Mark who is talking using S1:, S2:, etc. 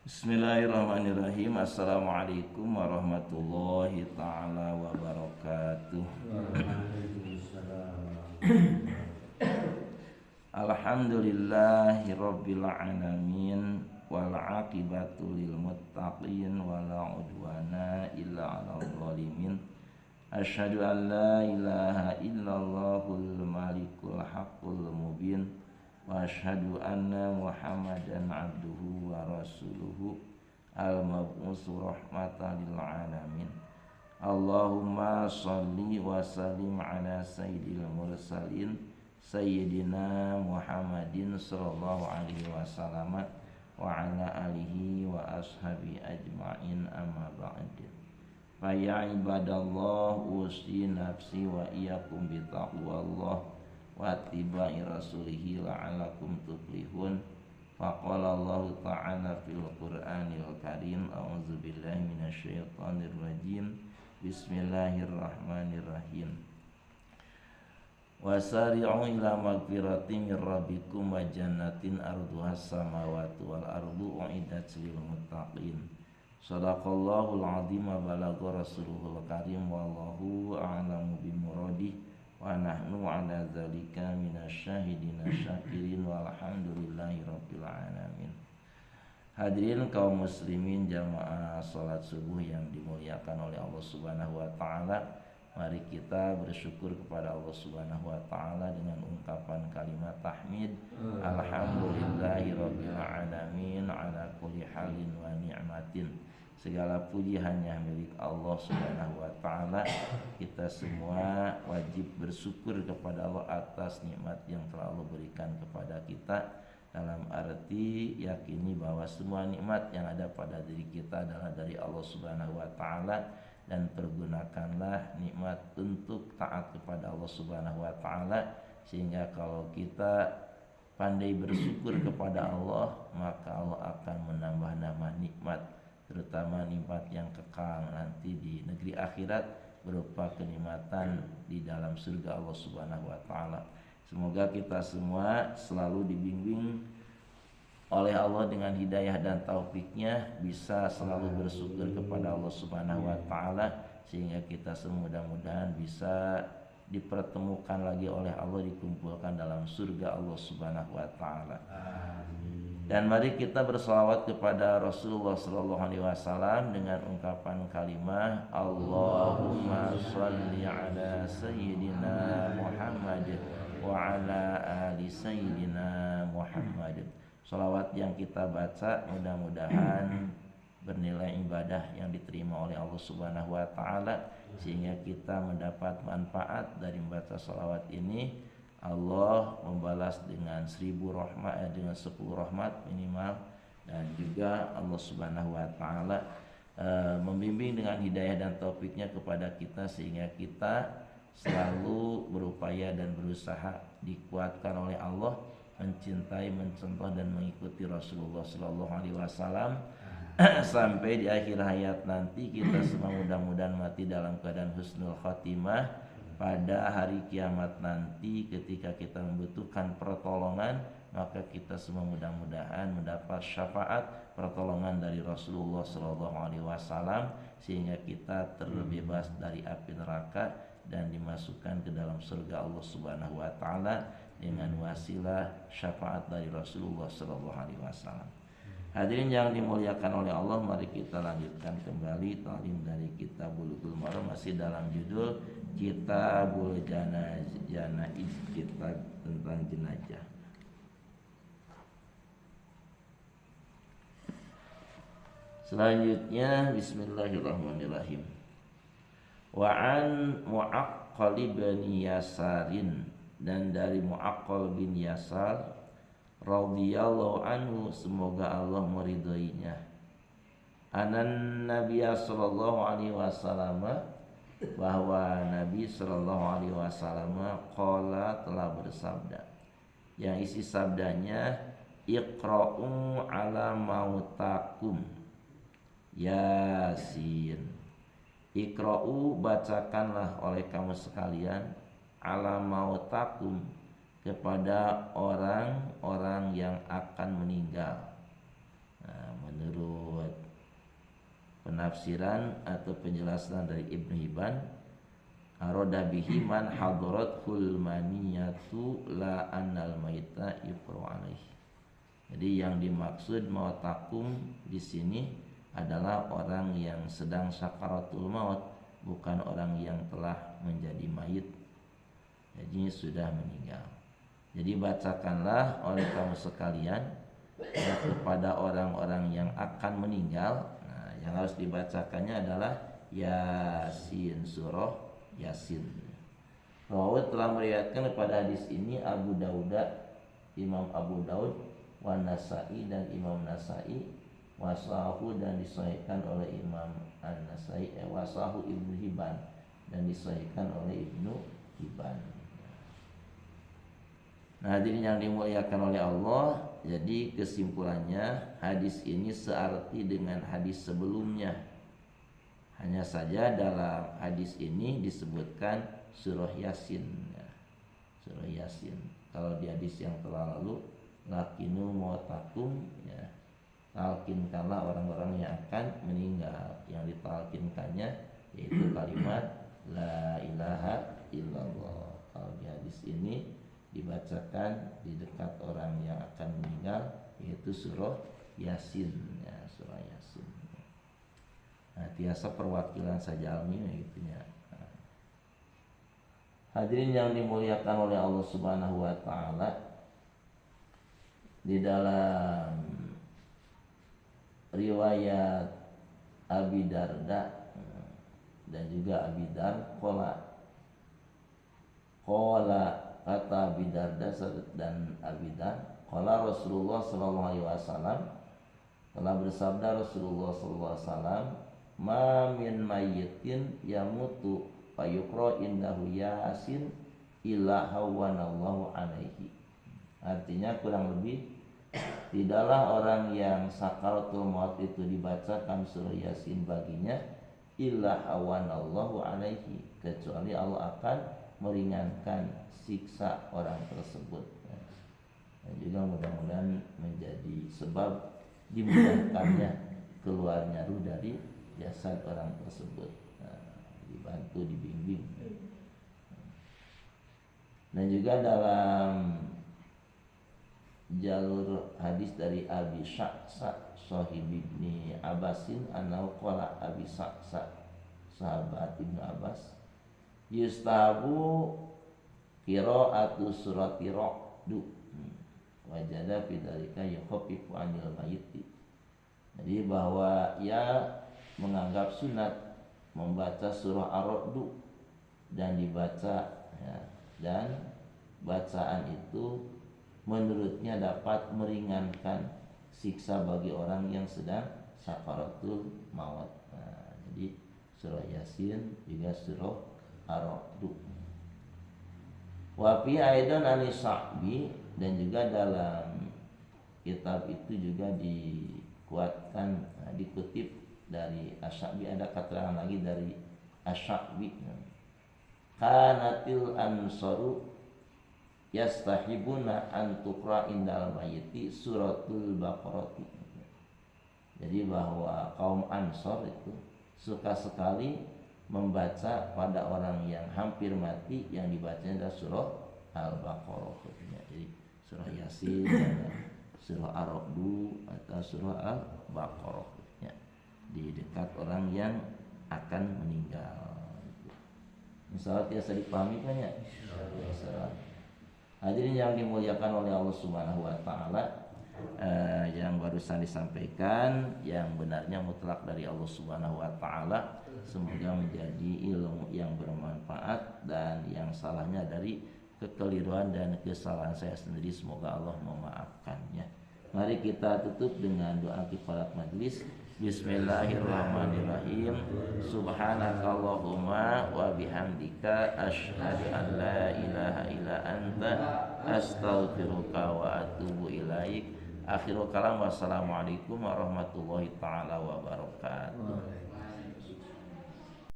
S1: Bismillahirrahmanirrahim. Assalamualaikum warahmatullahi ta'ala wabarakatuh. Alhamdulillahi rabbil alamin, wal aqibatu lil muttaqin, wala udwana illa 'alal zalimin. Asyhadu an la ilaha illallahul malikul haqqul mubin, wa asyhadu anna Muhammadan abduhu wa rasuluhu al-mab'usu rahmatan lil alamin. Allahumma shalli wa sallim ala sayyidil mursalin sayyidina Muhammadin sallallahu alaihi wasallam wa ala alihi wa ashabi ajma'in, amma ba'd. Fa ya ibadallah, usi nafsi wa iyyakum bi taqwallah wa tibai rasulihi la'alakum tuflihun. Faqala Allah ta'ala fil Qur'anil Karim, a'udzu billahi minasyaitonir rajim. Bismillahirrahmanirrahim. Wasari'u ila magfiratin min rabbikum wa jannatin arduhas samawati wal ardu uiddat lil muttaqin. Shadaqallahul azim wa balagha rasuluhul karim, wallahu a'lamu bimuradih. Wa nahnu ala dzalika minasyahidina syakirin, walhamdulillahi rabbil alamin. Hadirin kaum muslimin jamaah salat subuh yang dimuliakan oleh Allah Subhanahu wa taala, mari kita bersyukur kepada Allah Subhanahu wa taala dengan ungkapan kalimat tahmid. Alhamdulillahi rabbil alamin ala kulli halin wa ni'matin. Segala puji hanya milik Allah Subhanahu wa taala. Kita semua wajib bersyukur kepada Allah atas nikmat yang telah Allah berikan kepada kita, dalam arti yakini bahwa semua nikmat yang ada pada diri kita adalah dari Allah Subhanahu wa taala, dan pergunakanlah nikmat untuk taat kepada Allah Subhanahu wa taala, sehingga kalau kita pandai bersyukur kepada Allah, maka Allah akan menambah-nambah nikmat, terutama nikmat yang kekal nanti di negeri akhirat berupa kenikmatan di dalam surga Allah Subhanahu wa taala. Semoga kita semua selalu dibimbing oleh Allah dengan hidayah dan taufiknya, bisa selalu bersyukur kepada Allah Subhanahu wa taala, sehingga kita mudah-mudahan bisa dipertemukan lagi oleh Allah, dikumpulkan dalam surga Allah Subhanahu wa taala. Dan mari kita berselawat kepada Rasulullah sallallahu alaihi wasallam dengan ungkapan kalimah Allahumma shalli ala sayyidina Muhammad wa ala ali sayyidina Muhammad. Salawat yang kita baca mudah-mudahan bernilai ibadah yang diterima oleh Allah Subhanahu wa taala, sehingga kita mendapat manfaat dari membaca salawat ini. Allah membalas dengan 1000 rahmat, dengan 10 rahmat minimal, dan juga Allah Subhanahu wa taala membimbing dengan hidayah dan taufiknya kepada kita, sehingga kita selalu berupaya dan berusaha dikuatkan oleh Allah mencintai, mencontoh dan mengikuti Rasulullah sallallahu alaihi wasallam sampai di akhir hayat nanti kita semua mudah-mudahan mati dalam keadaan husnul khatimah. Pada hari kiamat nanti ketika kita membutuhkan pertolongan, maka kita semua mudah-mudahan mendapat syafaat pertolongan dari Rasulullah sallallahu alaihi wasallam, sehingga kita terbebas dari api neraka dan dimasukkan ke dalam surga Allah Subhanahu wa taala dengan wasilah syafaat dari Rasulullah sallallahu alaihi wasallam. Hadirin yang dimuliakan oleh Allah, mari kita lanjutkan kembali ta'lim dari kitab Bulughul Maram, masih dalam judul Kitabul Janaiz, kitab tentang jenazah. Selanjutnya bismillahirrahmanirrahim. Wa an Mu'aqqal bin Yasarin, dan dari Mu'aqqal bin Yasar radhiyallahu anhu, semoga Allah meridhoinya, anan Nabiya sallallahu alaihi wasallam, bahwa Nabi sallallahu alaihi wasallam qala, telah bersabda, yang isi sabdanya iqra'u ala mautakum Yasin. Iqra'u, bacakanlah oleh kamu sekalian, ala mautakum, kepada orang-orang yang akan meninggal. Nah, menurut penafsiran atau penjelasan dari Ibnu Hibban, aroda bihi man hadaratul maniyatu la annal maita yufru alaihi. Jadi yang dimaksud maut takum di sini adalah orang yang sedang sakaratul maut, bukan orang yang telah menjadi mayit. Jadi sudah meninggal. Jadi bacakanlah oleh kamu sekalian ya, kepada orang-orang yang akan meninggal. Nah, yang harus dibacakannya adalah Yasin, surah Yasin. Rawi telah meriwayatkan pada hadis ini Abu Daud, Imam Abu Daud, wa Nasai dan Imam Nasai, wasahu dan disahihkan oleh Imam An-Nasai, wasahu Ibnu Hibban dan disahihkan oleh Ibnu Hibban. Nah, hadirin yang dimuliakan oleh Allah, jadi kesimpulannya hadis ini searti dengan hadis sebelumnya. Hanya saja dalam hadis ini disebutkan surah Yasin ya. Surah Yasin. Kalau di hadis yang telah lalu lakinu mautakum ya, talkinkanlah orang-orang yang akan meninggal. Yang ditalkinkannya yaitu kalimat la ilaha illallah. Kalau di hadis ini dibacakan di dekat orang yang akan meninggal yaitu surah Yasin ya, surah Yasin. Nah, biasa perwakilan saja alminya gitu ya. Nah. Hadirin yang dimuliakan oleh Allah Subhanahu wa taala, di dalam riwayat Abi Darda dan juga Abi Dar qala kata Abi Darda dan Abi Dar, qala Rasulullah sallallahu alaihi wasallam, telah bersabda Rasulullah sallallahu alaihi wasallam, ma min mayyitin yamutu fayuqra indahu Yasin illa hawanallahu alaihi. Artinya kurang lebih tidaklah orang yang sakaratul maut itu dibacakan surah Yasin baginya illa hawanallahu alaihi, kecuali Allah akan meringankan siksa orang tersebut. Dan juga mudah-mudahan menjadi sebab dimudahkannya keluarnya ruh dari jasad orang tersebut. Nah, dibantu, dibimbing. Dan juga dalam jalur hadis dari Abi Sya'sa Shahib Ibni Abbasin annahu qala Abi Sya'sa sahabat Ibnu Abbas, yustahabu qira'atu surati ra'du wajada bidzalika yukhaffifu 'anil mayyiti. Jadi bahwa ia menganggap sunat membaca surah Ar-Ra'du dan dibaca ya, dan bacaan itu menurutnya dapat meringankan siksa bagi orang yang sedang sakaratul maut. Nah, jadi surah Yasin juga surah Ar-Ra'du. Wa fi aidan an-Sa'bi, dan juga dalam kitab itu juga dikuatkan dikutip dari Asy-Sya'bi, ada keterangan lagi dari Asy-Sya'bi, kanatil ansaru yastahibuna an tuqra indal mayyiti suratul Baqarah. Jadi bahwa kaum Ansor itu suka sekali membaca pada orang yang hampir mati yang dibacanya adalah surah Al-Baqarah. Jadi surah Yasin, surah Ar-Ra'du atau surah Al-Baqarah ya, di dekat orang yang akan meninggal. Insyaallah biasa dipahami kan ya? Insyaallah. Hadirin yang dimuliakan oleh Allah Subhanahu wa taala, yang barusan disampaikan yang benarnya mutlak dari Allah Subhanahu wa taala. Semoga menjadi ilmu yang bermanfaat, dan yang salahnya dari kekeliruan dan kesalahan saya sendiri semoga Allah memaafkannya. Mari kita tutup dengan doa kifarat majlis. Bismillahirrahmanirrahim. Subhanakallahumma wa bihamdika asyhadu an la ilaha illa anta astaghfiruka wa atubu ilaik. Akhirul kalam, wassalamualaikum warahmatullahi taala wabarakatuh.